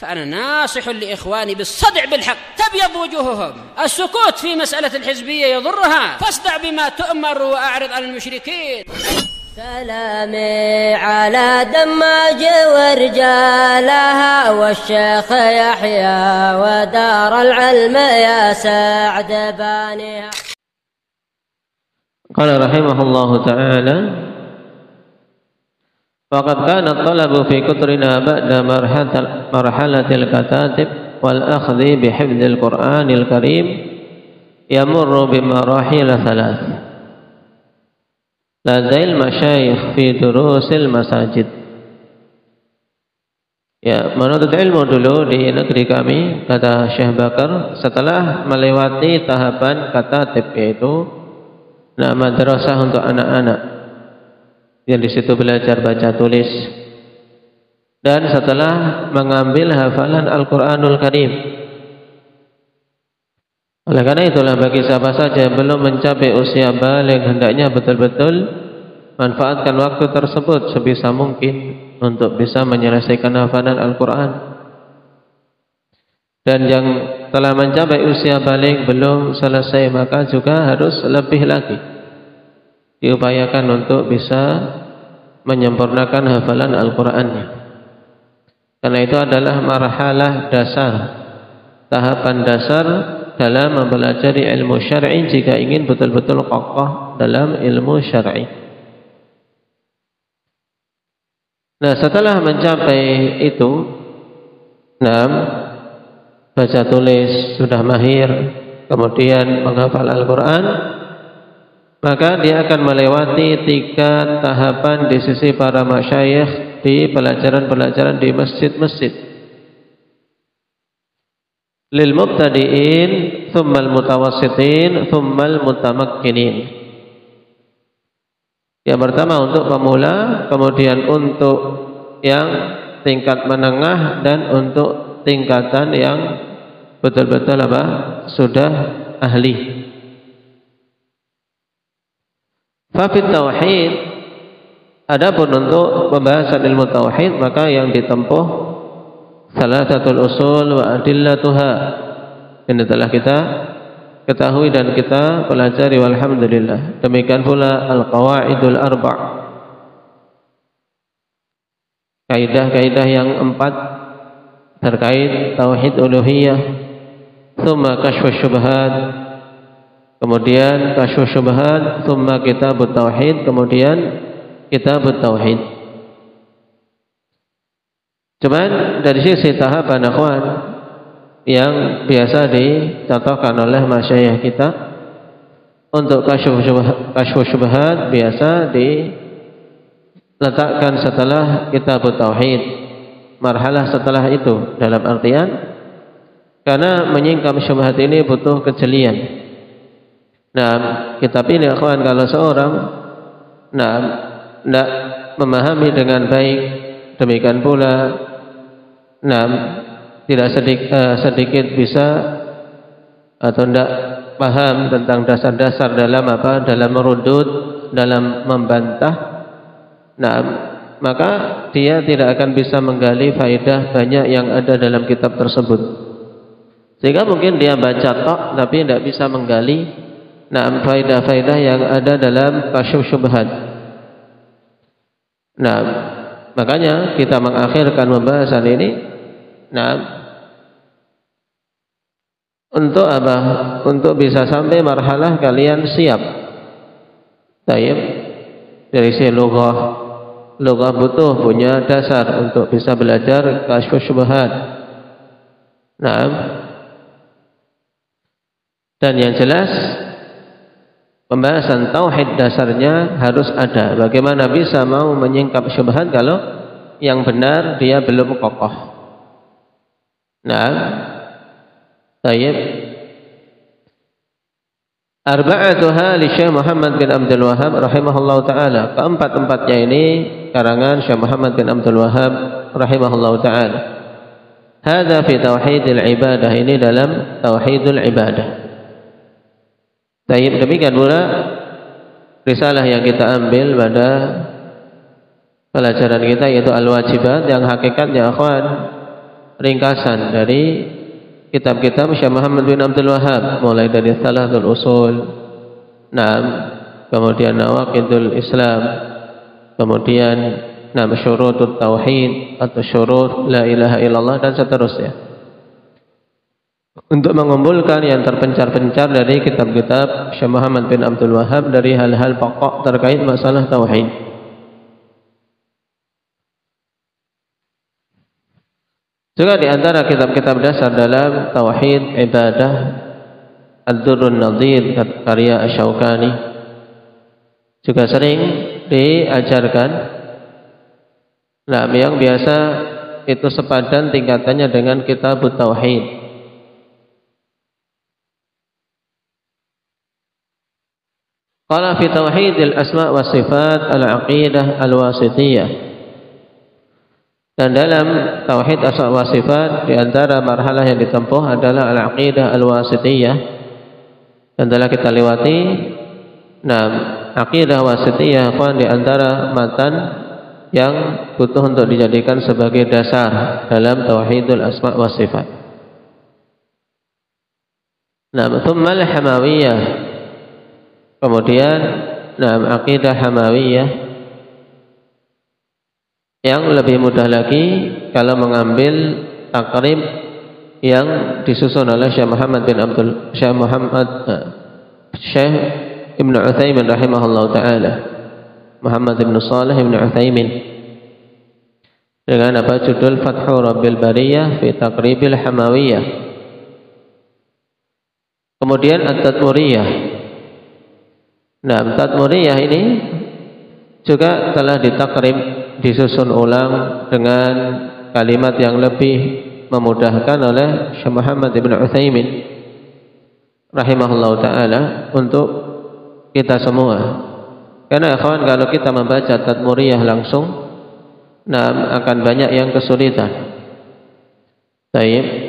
فأنا ناصح لإخواني بالصدع بالحق تبيض وجوههم. السكوت في مسألة الحزبية يضرها، فاصدع بما تؤمر وأعرض عن المشركين. سلامي على دماج ورجالها والشيخ يحيى ودار العلم يا سعد بانيها. قال رحمه الله تعالى: فقد كان الطلب في كترنا بعد مرحلة الكتاتب والأخذ بحفظ القرآن الكريم يمر بمراحل ثلاث. لدى المشايخ في دروس المساجد. Ya, menuntut ilmu dulu di negeri kami, kata Syekh Bakar, setelah melewati tahapan katatib, yaitu madrasah untuk anak-anak yang di situ belajar baca tulis, dan setelah mengambil hafalan Al-Qur'anul Karim. Oleh karena itulah bagi siapa saja yang belum mencapai usia baligh hendaknya betul-betul manfaatkan waktu tersebut sebisa mungkin untuk bisa menyelesaikan hafalan Al-Quran. Dan yang telah mencapai usia baligh belum selesai, maka juga harus lebih lagi diupayakan untuk bisa menyempurnakan hafalan Al-Qurannya. Karena itu adalah marhalah dasar, tahapan dasar dalam mempelajari ilmu syar'i jika ingin betul-betul kokoh dalam ilmu syar'i. Nah, setelah mencapai itu, baca tulis sudah mahir, kemudian menghafal Al-Quran, maka dia akan melewati 3 tahapan di sisi para masyayikh di pelajaran-pelajaran di masjid-masjid. Lil mubtadi'in, thummal mutawassitin, thummal mutamakkinin. Yang pertama untuk pemula, kemudian untuk yang tingkat menengah, dan untuk tingkatan yang betul-betul sudah ahli. Fafit tauhid, adapun untuk pembahasan ilmu tauhid, maka yang ditempuh Salasatul usul wa adillatuha. Ini telah kita ketahui dan kita pelajari, walhamdulillah. Demikian pula al-qawaidul arba', kaidah-kaidah yang 4 terkait tauhid uluhiyah. Thumma kashfus syubhat, kemudian kashfus syubhat, thumma kitabut tauhid, kemudian kitabut tauhid. Cuman dari sisi tahapan akhwan yang biasa dicontohkan oleh masyayikh kita, untuk kasyfus syubhat biasa diletakkan setelah kitabut tauhid, marhalah setelah itu, dalam artian karena menyingkap syubhat ini butuh kejelian. Nah, kitab ini akhwan, kalau seorang tidak memahami dengan baik, demikian pula tidak sedikit bisa atau tidak paham tentang dasar-dasar dalam dalam merudut, dalam membantah, maka dia tidak akan bisa menggali faedah banyak yang ada dalam kitab tersebut. Sehingga mungkin dia baca tok tapi tidak bisa menggali faedah-faedah yang ada dalam kasyf syubhat. Makanya kita mengakhirkan pembahasan ini. Untuk apa? Untuk bisa sampai marhalah kalian siap. Tayyib, dari sisi lughah butuh punya dasar untuk bisa belajar kasyf syubhat. Dan yang jelas pembahasan tauhid dasarnya harus ada. Bagaimana bisa mau menyingkap syubhat kalau yang benar dia belum kokoh. Tayyib. Arba'atuha li Syekh Muhammad bin Abdul Wahhab rahimahullahu taala. Keempat-empatnya ini karangan Syekh Muhammad bin Abdul Wahhab rahimahullahu taala. Hadza fi tauhidil ibadah, ini dalam tauhidul ibadah. Tayyib, demikian pula risalah yang kita ambil pada pelajaran kita, yaitu al-wajibat, yang hakikatnya akhwan ringkasan dari kitab-kitab Syekh Muhammad bin Abdul Wahhab, mulai dari Thalatsul Usul, kemudian Nawaqidul Islam, kemudian Syurutut Tauhid atau Syurut La Ilaha Illallah dan seterusnya, untuk mengumpulkan yang terpencar-pencar dari kitab-kitab Syekh Muhammad bin Abdul Wahhab dari hal-hal pokok terkait masalah tauhid. Juga di antara kitab-kitab dasar dalam tauhid ibadah Ad-Durrun Nadhir karya Asy-Syaukani juga sering diajarkan, yang biasa itu sepadan tingkatannya dengan kitab tauhid. Qala fi tauhidil asma wa sifat al-aqidah al-wasithiyah. Dan dalam tauhid asma wa sifat di antara marhalah yang ditempuh adalah al-aqidah al-wasithiyah. Dan telah kita lewati aqidah wasithiyah di antara matan yang butuh untuk dijadikan sebagai dasar dalam tauhidul asma wa sifat. Thumma al-hamawiyah. Kemudian aqidah hamawiyah yang lebih mudah lagi kalau mengambil takrib yang disusun oleh Syekh Ibnu Utsaimin rahimahullahu taala, Muhammad bin Shalih bin Utsaimin, dengan judul Fathu Rabbil Bariyah fi Taqribil Hamawiyah. Kemudian At-Tadmuriyah. Tadmuriyah ini juga telah ditakrib, disusun ulang dengan kalimat yang lebih memudahkan oleh Syekh Muhammad bin Utsaimin rahimahullahu taala untuk kita semua. Karena kawan, kalau kita membaca Tadmuriyah langsung, akan banyak yang kesulitan.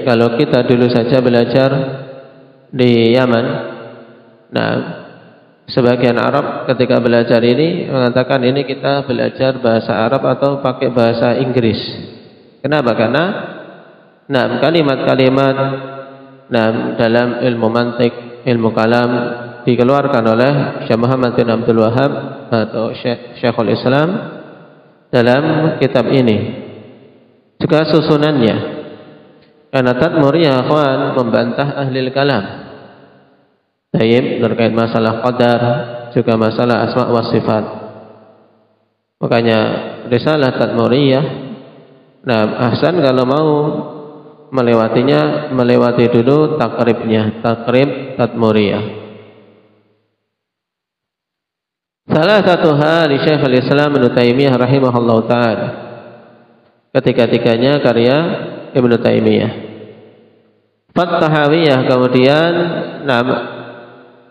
Kalau kita dulu saja belajar di Yaman, sebagian Arab ketika belajar ini mengatakan ini kita belajar bahasa Arab atau pakai bahasa Inggris. Kenapa? Karena kalimat-kalimat dalam ilmu mantik, ilmu kalam dikeluarkan oleh Syekh Muhammad bin Abdul Wahhab atau Syekhul Islam dalam kitab ini. Juga susunannya, karena Tadmuriyah membantah ahli kalam terkait masalah qadar, juga masalah asma wa sifat. Makanya risalah Tadmuriyah, ahsan kalau mau melewatinya, melewati dulu takribnya, takrib Tadmuriyah. Salah satu hal di Syekhul Islam Ibnu Taimiyah rahimahullahu taala, ketiga-tiganya karya Ibnu Taimiyah. Tahawiyah, kemudian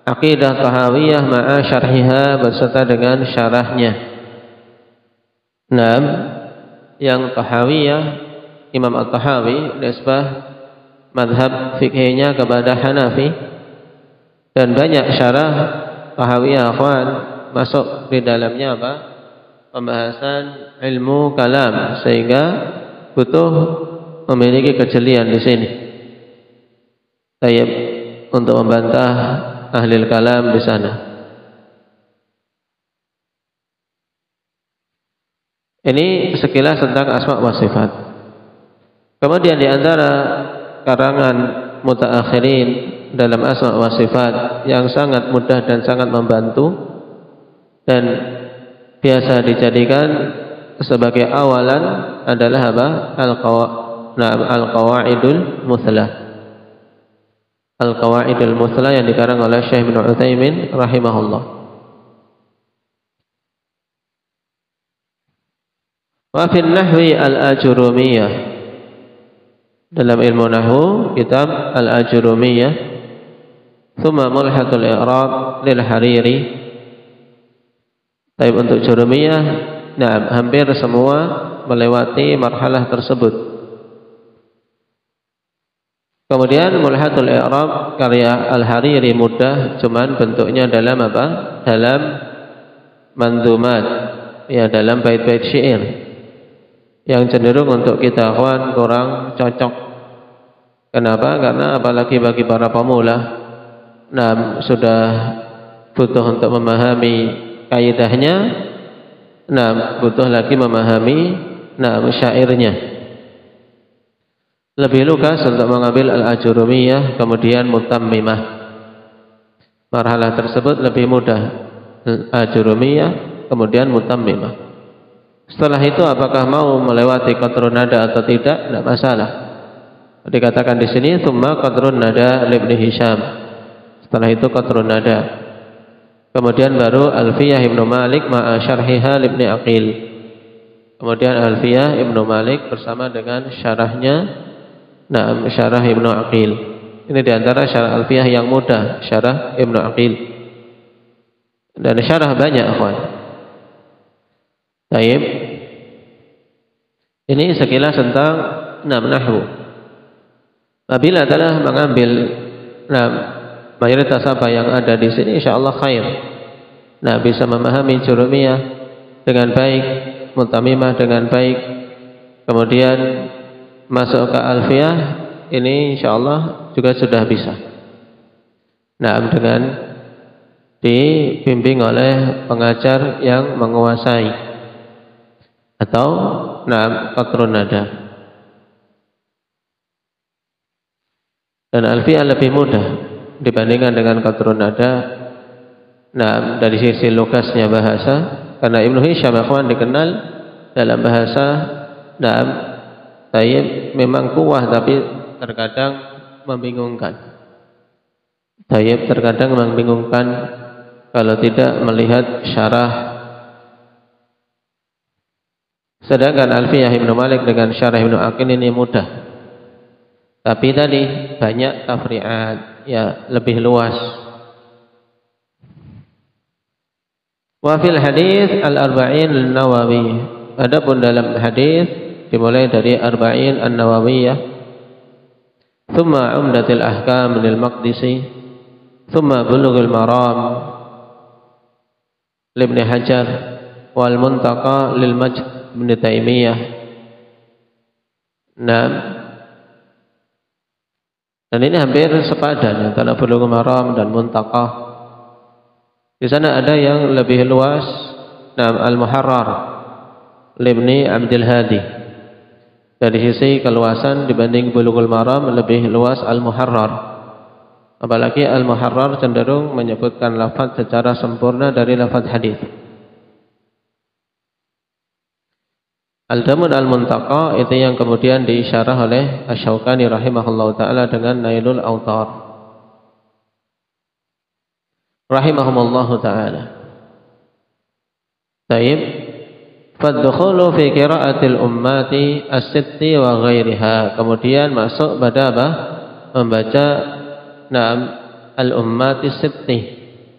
aqidah Tahawiyah ma'a syarhiha, beserta dengan syarahnya. Yang Tahawiyah, Imam At-Tahawi nisbah madhab fikihnya kepada Hanafi, dan banyak syarah Tahawiyah masuk di dalamnya pembahasan ilmu kalam, sehingga butuh memiliki kejelian di sini untuk membantah ahli kalam di sana. Ini sekilas tentang asma wa sifat. Kemudian di antara karangan mutaakhirin dalam asma wa sifat yang sangat mudah dan sangat membantu dan biasa dijadikan sebagai awalan adalah Al-Qawaidul Muthlah. Al-Qawaidul Muthlah yang dikarang oleh Syekh Ibnu Utsaimin rahimahullah. Wa fi nahwi al-Ajurumiyah, dalam ilmu nahwu kitab al-Ajurumiyah. Thumma mulhatul i'rab lil Hariri. Tapi untuk Jurumiyah, hampir semua melewati marhalah tersebut. Kemudian mulhatul i'rab karya Al-Hariri mudah, cuman bentuknya dalam dalam manzumat, dalam bait-bait syair yang cenderung untuk kita ikhwan kurang cocok. Kenapa? Karena apalagi bagi para pemula, sudah butuh untuk memahami kaidahnya, butuh lagi memahami syairnya. Lebih lugas untuk mengambil al-ajurumiyah kemudian mutammimah. Marhalah tersebut lebih mudah, ajurumiyah kemudian mutammimah. Setelah itu apakah mau melewati qatrun nada atau tidak? Tidak masalah. Dikatakan di sini tsumma qatrun nada Ibnu Hisham. Setelah itu qatrun nada. Kemudian baru Alfiyah Ibnu Malik ma'a syarhiha Ibnu Aqil. Kemudian Alfiyah Ibnu Malik bersama dengan syarahnya syarah Ibnu Aqil. Ini diantara syarah Alfiyah yang mudah, syarah Ibnu Aqil. Dan syarah banyak, akhwan. Baik. Ini sekilas tentang nahwu. Apabila telah mengambil mayoritas apa yang ada di sini, insyaallah khair. Bisa memahami jurumiyah dengan baik, mutamimah dengan baik. Kemudian masuk ke alfiyah, ini insyaallah juga sudah bisa. Dengan dibimbing oleh pengajar yang menguasai atau qatrun nada. Dan alfiyah lebih mudah dibandingkan dengan qatrun nada. Dari sisi lugasnya bahasa, karena Ibnu Hisham akhwan dikenal dalam bahasa tayyib memang kuah tapi terkadang membingungkan. Tayyib terkadang membingungkan kalau tidak melihat syarah. Sedangkan Alfiyah Ibnu Malik dengan syarah Ibnu Aqil ini mudah. Tapi tadi banyak tafri'at, ya lebih luas. Wa fil hadis al-arba'in an-Nawawi. Adapun dalam hadis dimulai dari Arba'in an-Nawawiyah, thumma Umdatul Ahkam lil-Maqdisi, thumma Bulughul Maram Ibnu Hajar, wal Muntaqa lil Majd Ibnu Taimiyah. Dan ini hampir sepadan antara Bulughul Maram dan Muntaqa. Di sana ada yang lebih luas, Al-Muharrar Ibnu Abdul Hadi. Dari sisi keluasan dibanding Bulughul Maram lebih luas Al-Muharrar. Apalagi Al-Muharrar cenderung menyebutkan lafaz secara sempurna dari lafaz hadis. Al-Damun Al-Muntaqa itu yang kemudian diisyarah oleh Asy-Syaukani rahimahullahu taala dengan Nailul Awtar rahimahumullahu taala. Baik. Fadkhulu fi qira'atil ummati as-sitti wa ghairiha. Kemudian masuk pada apa? Membaca al-ummati sitti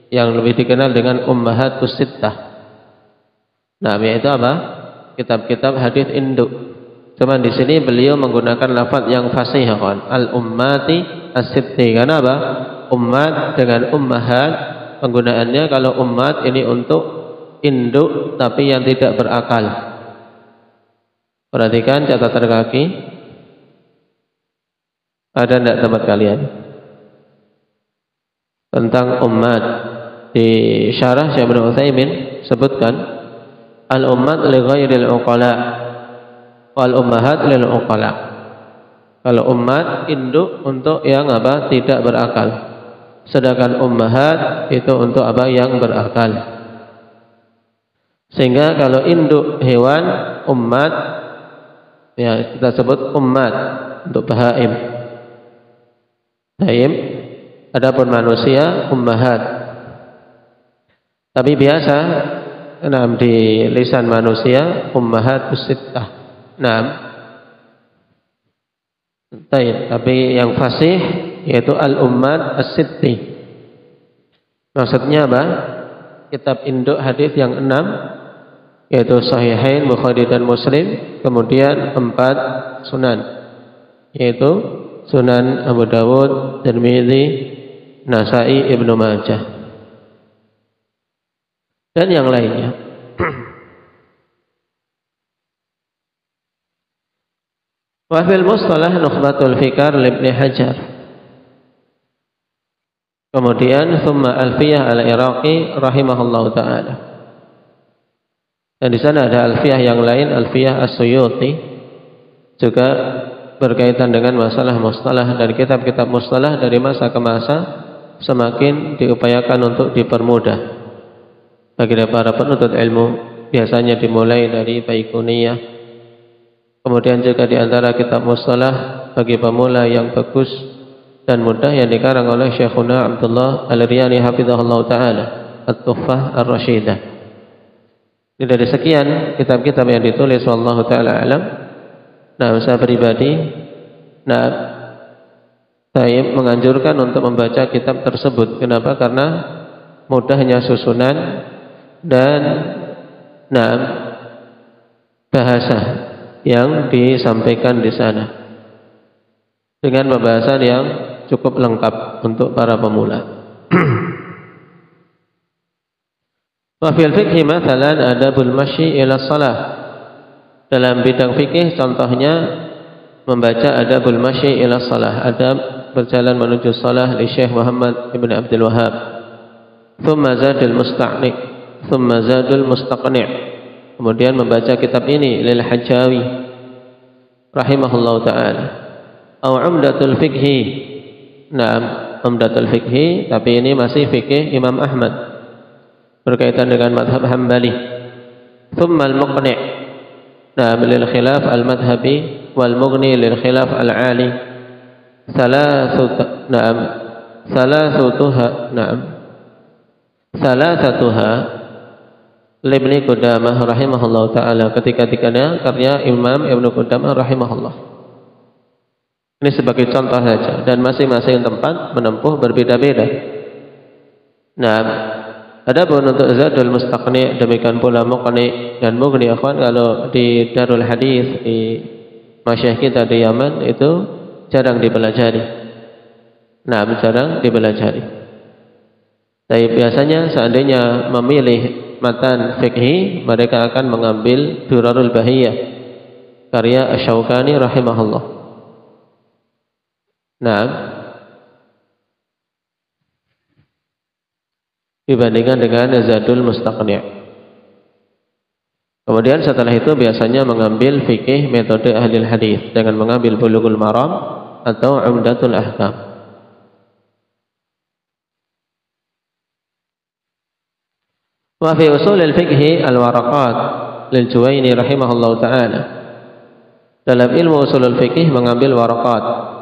yang lebih dikenal dengan ummahatus sittah. Yaitu apa? Kitab-kitab hadis induk. Cuman di sini beliau menggunakan lafaz yang fasih, kan? Al-ummati as-sitti. Karena apa? Ummat dengan ummahat, penggunaannya kalau ummat ini untuk induk tapi yang tidak berakal. Perhatikan catatan kaki. Ada tidak tempat kalian? Tentang ummat di syarah Syekh Ibnu Utsaimin sebutkan al-ummat li ghairil uqala wal ummahat lil uqala. Kalau ummat induk untuk yang apa? Tidak berakal. Sedangkan ummahat itu untuk apa? Yang berakal. Sehingga kalau induk hewan ummat, ya kita sebut ummat untuk bahaim. Bahaim. Adapun manusia ummahat. Tapi biasa di lisan manusia ummahatus sittah. Tapi yang fasih yaitu al-ummat as-sitti. Maksudnya apa? Kitab induk hadis yang 6 yaitu Sahihain Bukhari dan Muslim, kemudian 4 sunan yaitu Sunan Abu Dawud, Tirmidzi, Nasa'i, Ibnu Majah dan yang lainnya. Wa fil mustalah Nukhbatul Fikar Ibnu Hajar. Kemudian thumma Alfiyah Al-Iraqi rahimahullahu taala. Dan di sana ada alfiyah yang lain, Alfiyah As-Suyuti, juga berkaitan dengan masalah mustalah, dan kitab-kitab mustalah dari masa ke masa semakin diupayakan untuk dipermudah bagi para penuntut ilmu. Biasanya dimulai dari Baiquniyah. Kemudian juga di antara kitab mustalah bagi pemula yang bagus dan mudah yang dikarang oleh Syekhuna Abdullah Al-Riyani hafizahullah taala, At-Tuffah Ar-Rasyidah. Ini dari sekian kitab-kitab yang ditulis wallahu taala alam. Nah, saya pribadi saya menganjurkan untuk membaca kitab tersebut. Kenapa? Karena mudahnya susunan dan bahasa yang disampaikan di sana dengan pembahasan yang cukup lengkap untuk para pemula. Wa fil fiqhi mathalan adabul masyi ila shalah. Dalam bidang fikih contohnya membaca adabul masyi ila shalah, adab berjalan menuju shalah li Syekh Muhammad Ibn Abdul Wahhab. Thumma zadul mustaqni', thumma zadul mustaqni'. Kemudian membaca kitab ini lil Hajawi rahimahullahu taala. Au umdatul fiqhi. Naam, umdatul fiqhi, tapi ini masih fikih Imam Ahmad berkaitan dengan madhab Hambali. Thumma al-muqni', naam, lil khilaf al-madhabi wal mughni lil khilaf al-ali. Salasatuha Ibnu Qudamah rahimahullah taala, ketiga-tiganya karya Imam Ibnu Qudamah rahimahullah. Ini sebagai contoh saja, dan masing-masing tempat menempuh berbeda-beda. Nah, adapun untuk Zadul Mustaqni, demikian pula Muqni dan Mughni, akhwan, kalau di Darul Hadis, di masyayikh kita di Yaman itu jarang dipelajari. Nah, jarang dipelajari. Tapi biasanya seandainya memilih matan fikhi, mereka akan mengambil Durarul Bahiyah karya Asy-Syaukani rahimahullah. Nah, dibandingkan dengan Zadul Mustaqni'. Kemudian setelah itu biasanya mengambil fikih metode ahli hadis dengan mengambil Bulughul Maram atau Umdatul Ahkam. Wa fi usul al-fiqh al-waraqat lil Juwaini rahimahullahu taala. Dalam ilmu usul al-fiqh mengambil waraqat.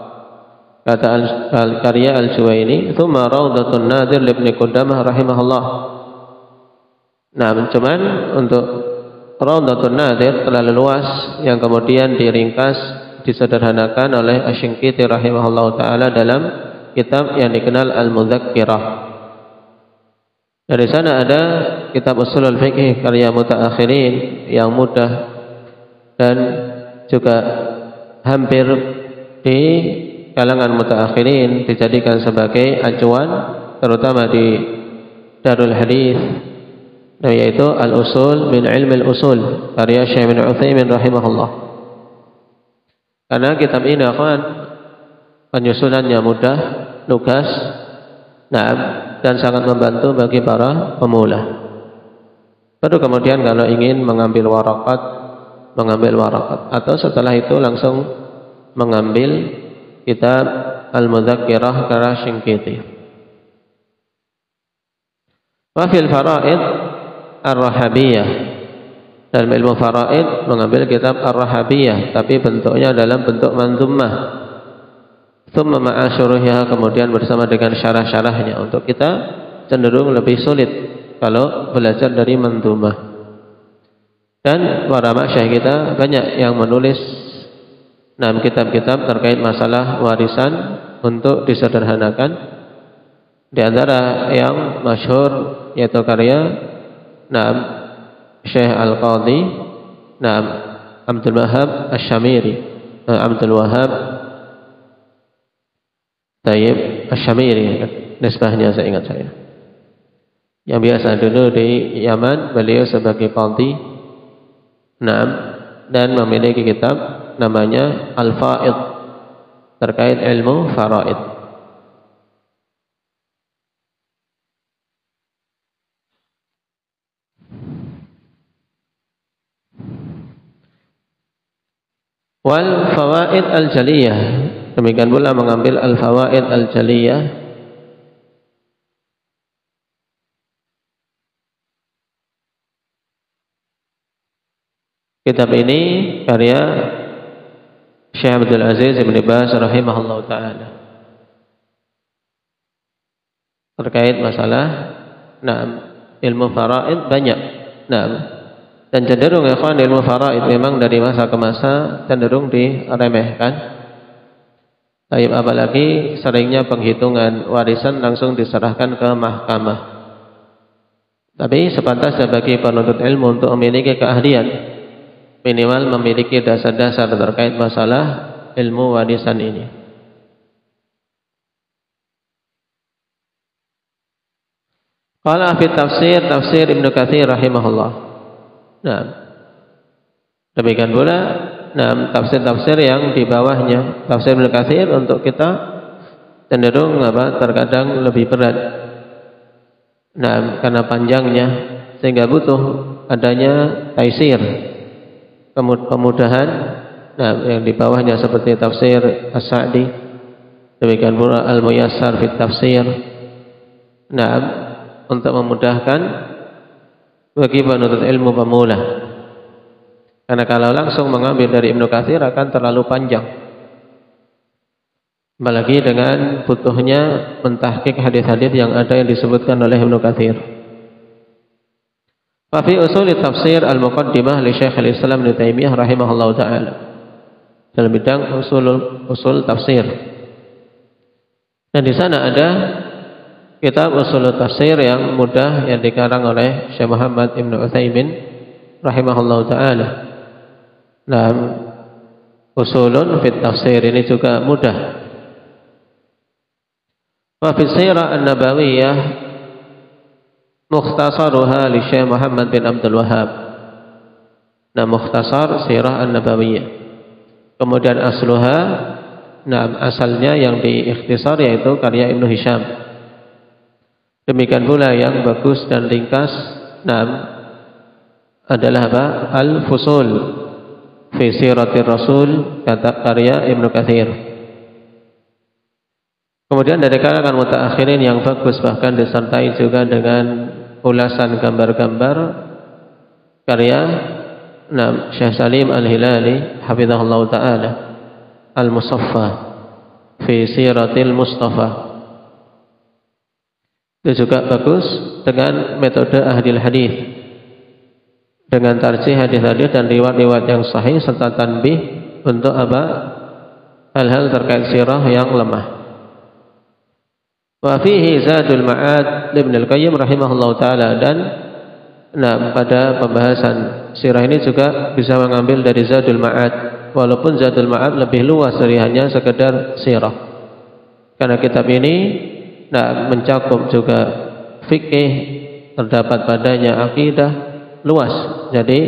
Kata al-karya al-Juwaini, "Tsumma Rawdatun Nadir li Ibnu Qudamah rahimahullah." Nah, cuman untuk Rawdatun Nadir terlalu luas yang kemudian diringkas, disederhanakan oleh Asy-Shinqiti rahimahullah taala dalam kitab yang dikenal Al-Mudzakkirah. Dari sana ada kitab Ushulul Fiqh karya mutaakhirin yang mudah dan juga hampir di kalangan mutaakhirin dijadikan sebagai acuan, terutama di Darul Hadis, yaitu Al-Usul min Ilmi Al-Usul karya Syekh bin Utsaimin rahimahullah. Karena kitab ini akan penyusunannya mudah, lugas, dan sangat membantu bagi para pemula. Baru kemudian kalau ingin mengambil warakat, atau setelah itu langsung mengambil kitab Al-Mudzakkirah karya Asy-Shinqiti. Wa fil faraid Ar-Rahabiyah. Dalam ilmu faraid mengambil kitab Ar-Rahabiyah, tapi bentuknya dalam bentuk manzumah. Tsumma ma'a syuruhiha, kemudian bersama dengan syarah-syarahnya. Untuk kita cenderung lebih sulit kalau belajar dari manzumah. Dan para masyayikh kita banyak yang menulis kitab-kitab terkait masalah warisan untuk disederhanakan. Di antara yang masyhur yaitu karya Syekh Al-Qadhi Abdul Wahhab Asy-Syamiri, Abdul Wahhab Tayyib Asy-Syamiri, nisbahnya saya ingat saya, yang biasa dulu di Yaman. Beliau sebagai qadhi dan memiliki kitab namanya al-faid, terkait ilmu faraid. Wal fawaid al-jaliyah, demikian pula mengambil al-fawaid al-jaliyah. Kitab ini karya Syekh Abdul Aziz Ibn Baz rahimahullah ta'ala, terkait masalah ilmu faraid banyak. Dan cenderung ilmu faraid memang dari masa ke masa cenderung diremehkan. Tapi apalagi seringnya penghitungan warisan langsung diserahkan ke mahkamah. Tapi sepantasnya bagi penuntut ilmu untuk memiliki keahlian, minimal memiliki dasar-dasar terkait masalah ilmu warisan ini. Qala fi tafsir Ibnu Katsir rahimahullah. Demikian pula tafsir-tafsir yang di bawahnya, tafsir Ibnu Katsir untuk kita cenderung terkadang lebih berat. Karena panjangnya sehingga butuh adanya taisir, kemudahan. Yang di bawahnya seperti tafsir As-Sa'di, demikian pula Al-Muyassar fi Tafsir. Untuk memudahkan bagi penuntut ilmu pemula. Karena kalau langsung mengambil dari Ibnu Katsir akan terlalu panjang. Apalagi dengan butuhnya mentahqiq hadis-hadis yang ada yang disebutkan oleh Ibnu Katsir. Fa fi usul tafsir al-muqaddimah li Syekhul Islam Ibnu Taimiyah rahimahullahu taala, dalam bidang usul tafsir. Dan di sana ada kitab usul tafsir yang mudah yang dikarang oleh Syekh Muhammad Ibn Utsaimin rahimahullahu taala. Usulun fit tafsir ini juga mudah. Wa fi sirah an-nabawiyah mukhtasaruha li Syekh Muhammad bin Abdul Wahhab. Mukhtasar sirah an-nabawiyah. Kemudian asluha, asalnya yang diikhtisar yaitu karya Ibnu Hisham. Demikian pula yang bagus dan ringkas adalah Al-Fusul fi Siratir Rasul, kata karya Ibnu Katsir. Kemudian dari kalangan mutaakhirin yang bagus bahkan disertai juga dengan ulasan gambar-gambar karya Syekh Salim Al-Hilali hafizahullah taala, Al-Musaffa fi Siratil Mustafa. Itu juga bagus dengan metode ahli hadis, dengan tarjih hadis-hadis dan riwayat-riwayat yang sahih serta tanbih untuk hal-hal terkait sirah yang lemah. Wa fihi Zadul Ma'ad Ibnu Al-Qayyim rahimahullahu taala, dan pada pembahasan sirah ini juga bisa mengambil dari Zadul Ma'ad, walaupun Zadul Ma'ad lebih luas dari hanya sekedar sirah. Karena kitab ini mencakup juga fikih, terdapat padanya akidah, luas. Jadi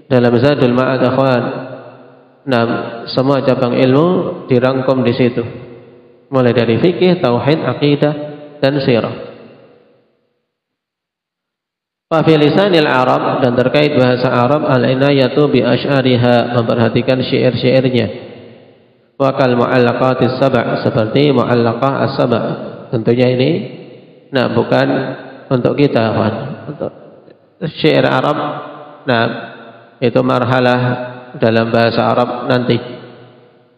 dalam Zadul Ma'ad semua cabang ilmu dirangkum di situ, mulai dari fikih, tauhid, akidah, dan sirah. Wa fi lisanil Arab, dan terkait bahasa Arab, al-inayatu bi asy'ariha, memperhatikan syair-syairnya. Wa kal mu'allaqatis sab', seperti mu'allaqah as-sab'. Tentunya ini bukan untuk kita, untuk syair Arab. Itu marhalah dalam bahasa Arab nanti.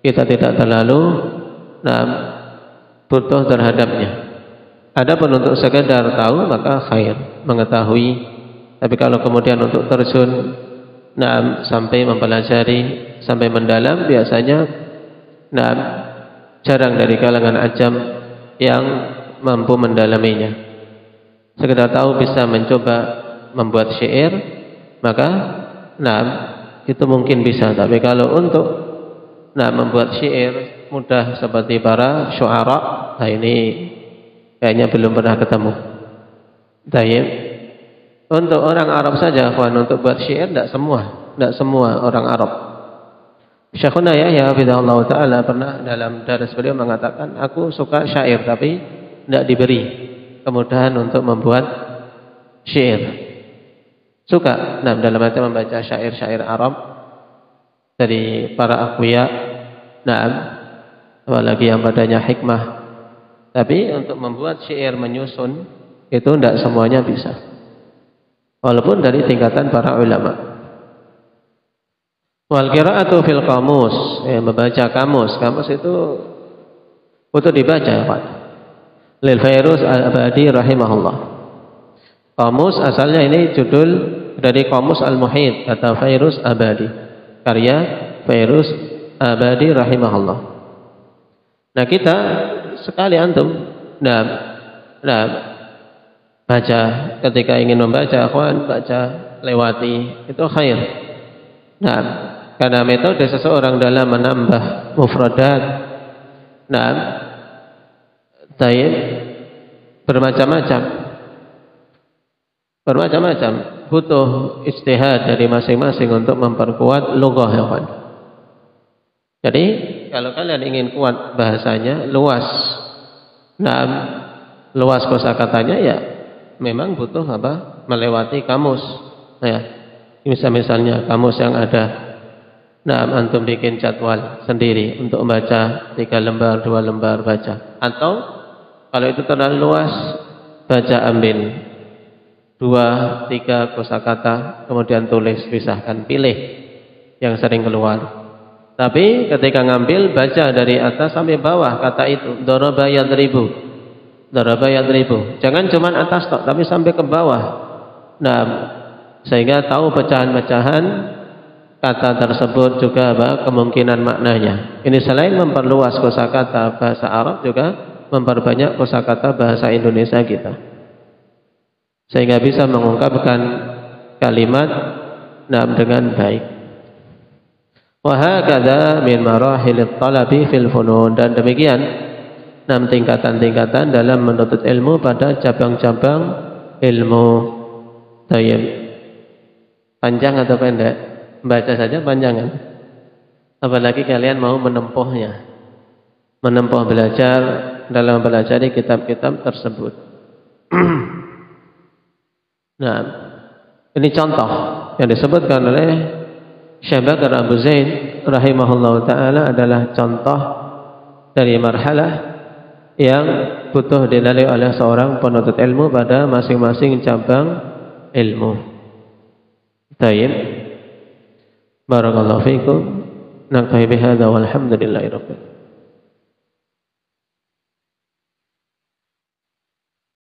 Kita tidak terlalu butuh terhadapnya. Adapun untuk sekedar tahu maka khair, mengetahui. Tapi kalau kemudian untuk terjun sampai mempelajari, sampai mendalam, biasanya jarang dari kalangan ajam yang mampu mendalaminya. Sekedar tahu bisa mencoba membuat syair, maka itu mungkin bisa. Tapi kalau untuk membuat syair mudah seperti para syu'ara, ini kayaknya belum pernah ketemu. Tayyib. Untuk orang Arab saja, untuk buat syair tidak semua orang Arab. Syekhuna Yahya hafizahullah taala pernah dalam daras beliau mengatakan, aku suka syair tapi tidak diberi kemudahan untuk membuat syair. Suka dalam arti membaca syair-syair Arab dari para aqwiya, apalagi yang padanya hikmah. Tapi untuk membuat syair menyusun itu tidak semuanya bisa. Walaupun dari tingkatan para ulama. Wal qira'atu fil qamus, membaca kamus. Kamus itu butuh dibaca, Pak. Lil Fairuz Al-Abadi rahimahullah. Qamus asalnya ini judul dari Qamus Al-Muhit atau Fairuz Abadi. Karya Fairuz Abadi rahimahullah. Nah, kita sekali antum baca ketika ingin membaca, akhwan, baca lewati itu khair. Karena metode seseorang dalam menambah mufradat, bermacam-macam, butuh ijtihad dari masing-masing untuk memperkuat lughah, ya kan. Jadi kalau kalian ingin kuat bahasanya, luas kosakatanya, ya memang butuh melewati kamus, ya. Misalnya kamus yang ada, antum bikin jadwal sendiri untuk membaca 3 lembar, 2 lembar baca. Atau kalau itu terlalu luas, baca ambil 2-3 kosakata, kemudian tulis, pisahkan, pilih yang sering keluar. Tapi ketika ngambil, baca dari atas sampai bawah kata itu, daraba yadribu. Jangan cuma atas tok, tapi sampai ke bawah. Sehingga tahu pecahan-pecahan kata tersebut juga kemungkinan maknanya. Ini selain memperluas kosakata bahasa Arab, juga memperbanyak kosakata bahasa Indonesia kita, sehingga bisa mengungkapkan kalimat dengan baik. Wa hakadha min marahilit talabi fil funun, dan demikian 6 tingkatan-tingkatan dalam menuntut ilmu pada cabang-cabang ilmu. Tayyib. Panjang atau pendek? Baca saja panjangan. Apalagi kalian mau menempuhnya, menempuh belajar dalam mempelajari kitab-kitab tersebut. Nah, ini contoh yang disebutkan oleh Syekh Bakar Abu Zaid rahimahullah ta'ala adalah contoh dari marhalah yang butuh dilalui oleh seorang penuntut ilmu pada masing-masing cabang ilmu. Tayyib. Barakallahu fiikum. Naktafi bihadza walhamdulillahi rabbil alamin.